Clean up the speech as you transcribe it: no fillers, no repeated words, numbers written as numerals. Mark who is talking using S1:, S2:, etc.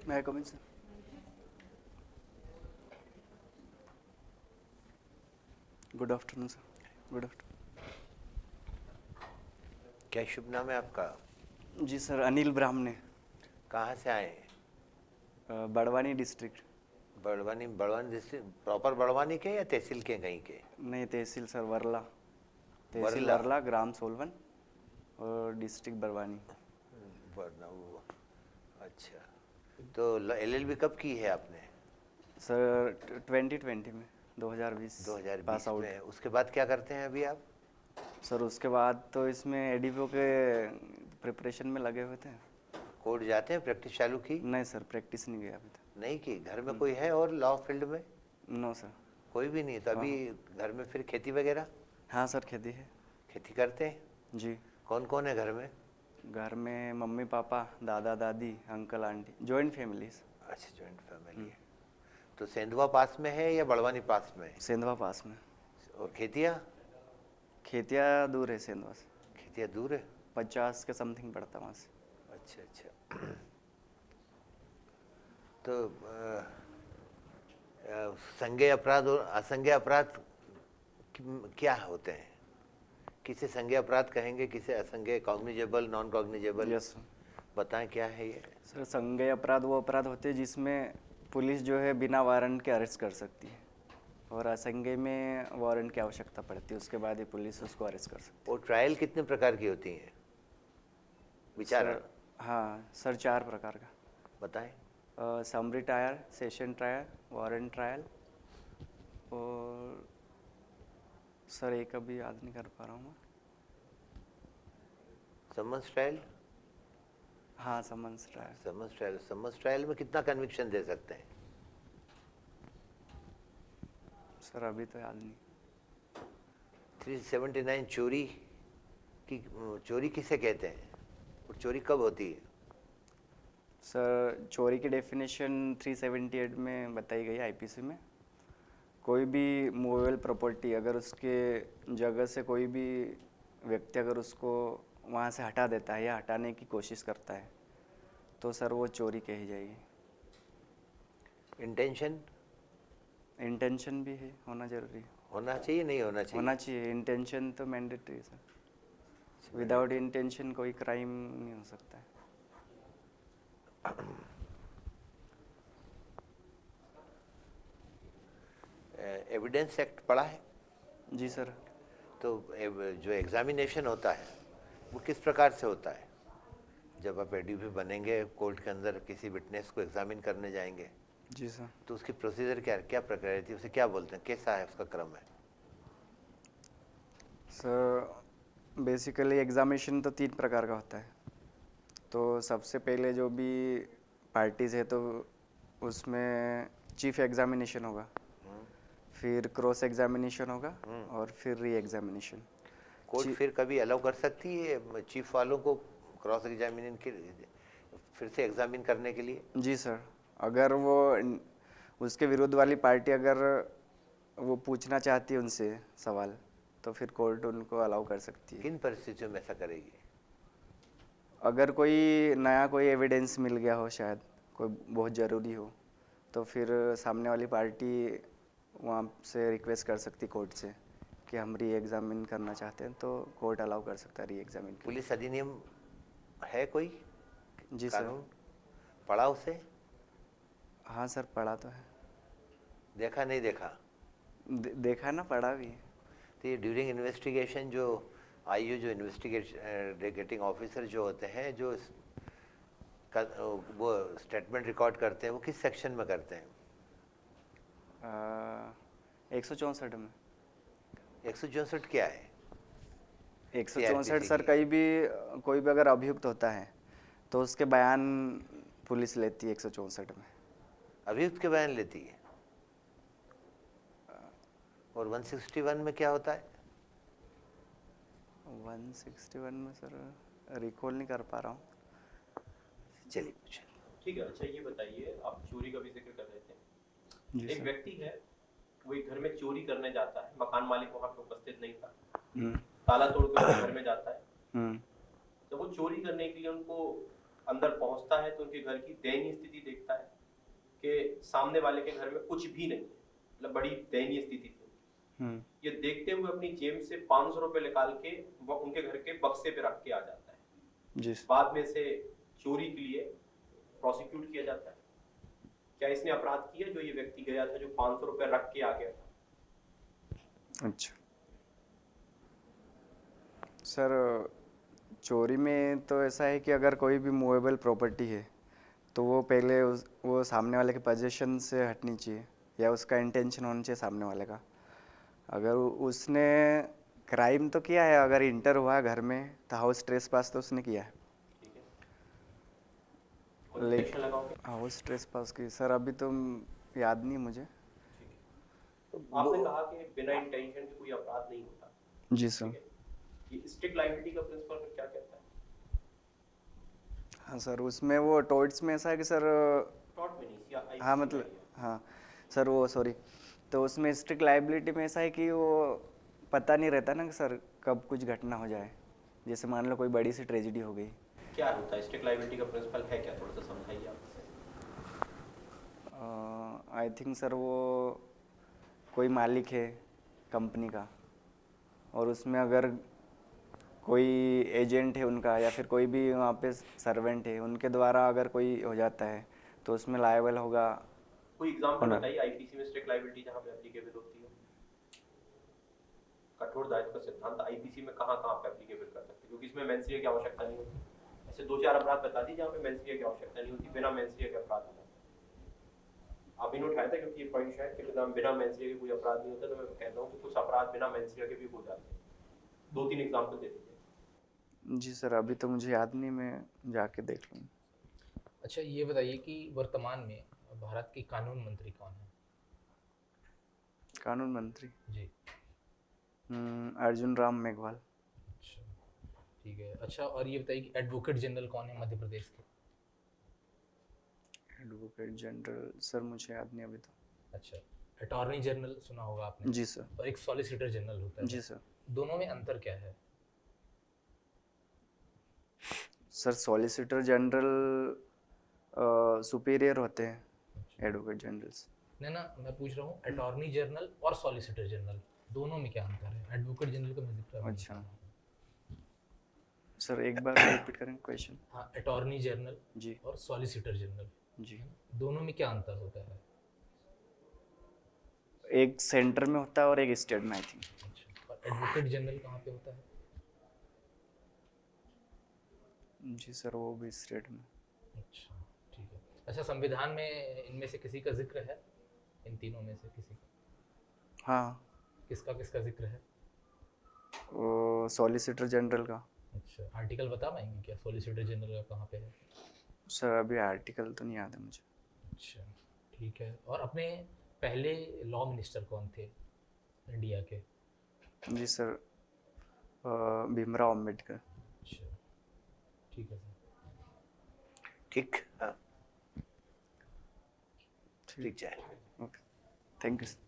S1: May I come in, sir? Good afternoon, sir. Good afternoon.
S2: क्या शुभ नाम है आपका?
S1: जी सर, अनिल ब्राह्मणे,
S2: कहाँ से आए?
S1: Barwani district.
S2: Barwani district proper Barwani के या तहसील के कहीं के?
S1: नहीं, तहसील सर वरला, तहसील
S2: वरला?
S1: वरला, ग्राम सोलवन और डिस्ट्रिक्ट बड़वानी।
S2: वरना वो अच्छा। तो एलएलबी कब की है आपने?
S1: सर 2020 में, 2020 पास
S2: 2020
S1: आउट।
S2: में। उसके बाद क्या करते हैं अभी आप?
S1: सर उसके बाद तो इसमें एडीपीओ के प्रिपरेशन में लगे हुए थे।
S2: कोर्ट जाते हैं? प्रैक्टिस चालू की?
S1: नहीं सर, प्रैक्टिस नहीं गया अभी तक।
S2: नहीं की? घर में कोई है और लॉ फील्ड में?
S1: No sir.
S2: कोई भी नहीं? तो अभी घर में फिर खेती वगैरह?
S1: हाँ सर, खेती है।
S2: खेती करते हैं?
S1: जी।
S2: कौन कौन है घर में?
S1: घर में मम्मी पापा, दादा दादी, अंकल आंटी, जॉइंट फैमिली।
S2: अच्छा, जॉइंट फैमिली है। तो सेंधवा पास में है या बड़वानी पास में?
S1: सेंधवा पास में।
S2: और खेतिया?
S1: खेतिया दूर है सेंधवा से,
S2: खेतिया दूर है?
S1: 50 के समथिंग पड़ता वहाँ से।
S2: अच्छा अच्छा। तो संज्ञेय अपराध और असंज्ञेय अपराध क्या होते हैं? किसे संज्ञेय अपराध कहेंगे, किसे असंज्ञेय? Cognizable, non cognizable?
S1: Yes sir.
S2: बताएं क्या है ये?
S1: सर संज्ञेय अपराध वो अपराध होते हैं जिसमें पुलिस जो है बिना वारंट के अरेस्ट कर सकती है, और असंज्ञेय में वारंट की आवश्यकता पड़ती है, उसके बाद ही पुलिस उसको अरेस्ट कर सकती
S2: और ट्रायल कितने प्रकार की होती हैं?
S1: है।
S2: विचारण?
S1: हाँ सर, 4 प्रकार का।
S2: बताएं।
S1: Summary trial, session trial, warrant trial, और सर एक अभी याद नहीं कर पा रहा हूँ मैं।
S2: Summons trial?
S1: हाँ, summons trial.
S2: Summons trial. Summons trial में कितना कन्विक्शन दे सकते हैं?
S1: सर अभी तो याद नहीं।
S2: 379 चोरी की, चोरी किसे कहते हैं और चोरी कब होती है?
S1: सर चोरी की डेफिनेशन 378 में बताई गई है आईपीसी में। कोई भी मूवेबल प्रॉपर्टी अगर उसके जगह से कोई भी व्यक्ति अगर उसको वहाँ से हटा देता है या हटाने की कोशिश करता है तो सर वो चोरी कही जाएगी।
S2: इंटेंशन?
S1: इंटेंशन भी है, होना जरूरी है।
S2: होना चाहिए, नहीं होना चाहिए?
S1: होना चाहिए। इंटेंशन तो मैंडेटरी है सर। विदाउट इंटेंशन कोई क्राइम नहीं हो सकता है।
S2: एविडेंस एक्ट पढ़ा है?
S1: जी सर।
S2: तो जो एग्जामिनेशन होता है वो किस प्रकार से होता है? जब आप एडीपी बनेंगे, कोर्ट के अंदर किसी विटनेस को एग्जामिन करने जाएंगे,
S1: जी सर।
S2: तो उसकी प्रोसीजर क्या प्रक्रिया रहती है? उसे क्या बोलते हैं? कैसा है उसका क्रम है?
S1: सर बेसिकली एग्जामिनेशन तो 3 प्रकार का होता है। तो सबसे पहले जो भी पार्टीज है तो उसमें चीफ एग्जामिनेशन होगा, फिर क्रॉस एग्जामिनेशन होगा, और फिर री एग्जामिनेशन।
S2: कोर्ट फिर कभी अलाउ कर सकती है चीफ वालों को क्रॉस एग्जामिनेशन के फिर से एग्जामिन करने के लिए?
S1: जी सर, अगर वो उसके विरुद्ध वाली पार्टी अगर वो पूछना चाहती है उनसे सवाल तो फिर कोर्ट उनको अलाउ कर सकती है।
S2: किन परिस्थितियों में ऐसा करेगी?
S1: अगर कोई नया कोई एविडेंस मिल गया हो, शायद कोई बहुत ज़रूरी हो, तो फिर सामने वाली पार्टी वहाँ से रिक्वेस्ट कर सकती कोर्ट से कि हम री एग्जामिन करना चाहते हैं, तो कोर्ट अलाउ कर सकता है री एग्जामिन के लिए।
S2: पुलिस अधिनियम है कोई?
S1: जी
S2: कानून
S1: सर।
S2: पढ़ा उसे?
S1: हाँ सर, पढ़ा तो है।
S2: देखा नहीं देखा?
S1: देखा ना, पढ़ा भी है।
S2: तो ये ड्यूरिंग इन्वेस्टिगेशन जो आईओ, जो इन्वेस्टिगेटिंग ऑफिसर जो होते हैं, जो वो स्टेटमेंट रिकॉर्ड करते हैं, वो किस सेक्शन में करते हैं?
S1: 164 में।
S2: 164 क्या है?
S1: 164 सर,
S2: CRPC
S1: कोई भी अगर अभियुक्त होता है तो उसके बयान पुलिस लेती है 164 में।
S2: अभियुक्त के बयान लेती है? और 161 में क्या होता है?
S1: 161 में सर रिकॉल नहीं कर पा रहा हूँ।
S2: चलिए पूछे।
S3: ठीक है। अच्छा ये बताइए, आप चोरी का भी जिक्र कर रहे थे।
S1: जी
S3: एक
S1: सर।
S3: व्यक्ति है, वो एक घर में चोरी करने जाता है, मकान मालिक वहां पे उपस्थित नहीं था,
S1: हम्म,
S3: ताला तोड़ के उसके घर में जाता है।
S1: हम्म,
S3: जब वो चोरी करने के लिए उनको अंदर पहुंचता है तो उनके घर की दयनीय स्थिति देखता है कि सामने वाले के घर में कुछ भी नहीं है, मतलब बड़ी दयनीय स्थिति थी। ये देखते हुए अपनी जेब से 500 रुपए निकाल के वो उनके घर के बक्से पे रख के आ जाता है।
S1: जी
S3: बाद में से चोरी के लिए प्रोसिक्यूट किया जाता है। क्या इसने अपराध किया जो ये व्यक्ति गया था, जो 500 रुपए रख के आ गया था?
S1: अच्छा सर, चोरी में तो ऐसा है कि अगर कोई भी मूवेबल प्रॉपर्टी है तो वो पहले वो सामने वाले के पोजीशन से हटनी चाहिए या उसका इंटेंशन होना चाहिए सामने वाले का। अगर उसने क्राइम तो किया है, अगर इंटर हुआ घर में तो हाउस ट्रेस पास तो उसने किया है।
S3: ठीक है, कोई सेक्शन लगाओगे?
S1: हाउस ट्रेस पास की सर अभी तो याद नहीं मुझे।
S3: ठीक है, आपने कहा कि बिना इंटेंशन के कोई अपराध नहीं होता।
S1: जी सर।
S3: ठीक है, ये स्ट्रिक्ट लायबिलिटी का प्रिंसिपल फिर क्या कहता है?
S1: हाँ सर, उसमें वो टॉर्ट्स में ऐसा है कि सर,
S3: टॉर्ट में नहीं, या
S1: हाँ
S3: IPC में
S1: मतलब,
S3: है।
S1: हाँ सर वो सॉरी, तो उसमें स्ट्रिक्ट लाइबिलिटी में ऐसा है कि वो पता नहीं रहता ना कि सर कब कुछ घटना हो जाए, जैसे मान लो कोई बड़ी सी ट्रेजिडी हो गई।
S3: क्या होता है स्ट्रिक्ट लायबिलिटी का प्रिंसिपल है क्या, थोड़ा सा समझाइए आप।
S1: आई थिंक सर वो कोई मालिक है कंपनी का और उसमें अगर कोई एजेंट है उनका या फिर कोई भी वहाँ पे सर्वेंट है उनके द्वारा अगर कोई हो जाता है तो उसमें लायबल होगा।
S3: कोई एग्जांपल
S1: होना।
S3: बताइए IPC में स्ट्रिक्ट लायबिलिटी जहाँ पे एप्लीकेबल होती है। कठोर दायित्व का सिद्धांत IPC में कहाँ पे एप्लीकेबल कर सकते हैं, क्योंकि इसमें मेंसरिया की आवश्यकता नहीं होती। ऐसे 2-4 अपराध बता दीजिए जहाँ पे मेंसरिया की आवश्यकता नहीं होती, बिना मेंसरिया के अपराध होता है। आपने उठाया था क्योंकि ये पॉइंट शायद कि बिना मेंसरिया के कोई अपराध नहीं होता, तो मैं कहता हूँ कि कुछ अपराध बिना मेंसरिया के भी हो जाते हैं। 2-3 एग्जांपल दे दीजिए।
S1: जी सर, अभी तो मुझे याद नहीं, मैं जाके देख लूँ।
S4: अच्छा, ये बताइए कि वर्तमान में भारत के कानून मंत्री कौन है?
S1: कानून मंत्री
S4: जी।
S1: अर्जुन राम मेघवाल।
S4: अच्छा, ठीक है। अच्छा, और ये बताइए कि एडवोकेट जनरल कौन है मध्य प्रदेश के?
S1: एडवोकेट जनरल सर मुझे याद नहीं अभी तो।
S4: अच्छा, अटॉर्नी जनरल सुना होगा आपने?
S1: जी सर।
S4: और एक सॉलिसिटर जनरल होता है।
S1: जी सर।
S4: दोनों में अंतर क्या है?
S1: सर सॉलिसिटर जनरल सुपीरियर होते हैं एडवोकेट जनरल्स।
S4: नहीं ना, मैं पूछ रहा हूँ अटॉर्नी जनरल और सॉलिसिटर जनरल दोनों में क्या अंतर है? एडवोकेट जनरल का मैं जिक्र अभी
S1: अच्छा।
S4: नहीं कर रहा हूँ।
S1: सर एक बार रिपीट करें क्वेश्चन।
S4: हाँ, अटॉर्नी जनरल
S1: जी।
S4: और सॉलिसिटर जनरल
S1: जी।
S4: दोनों में क्या अंतर होता है?
S1: एक सेंटर में होता है और एक स्टेट में आई थिंक।
S4: अच्छा, और एडवोकेट जनरल कहाँ पे होता है?
S1: जी सर, वो भी स्टेट में।
S4: अच्छा, ठीक है। अच्छा, संविधान में इनमें से किसी का जिक्र है? इन तीनों में से किसी का?
S1: हाँ,
S4: किसका किसका जिक्र है?
S1: वो सॉलिसिटर जनरल का।
S4: अच्छा, आर्टिकल बता पाएंगे क्या सॉलिसिटर जनरल का कहाँ पे है?
S1: सर अभी आर्टिकल तो नहीं याद है मुझे।
S4: अच्छा, ठीक है। और अपने पहले लॉ मिनिस्टर कौन थे इंडिया के?
S1: जी सर, भीमराव अम्बेडकर।
S4: अच्छा, ठीक है सर।
S2: ठीक, हाँ, ठीक है।
S1: Okay, thank you sir.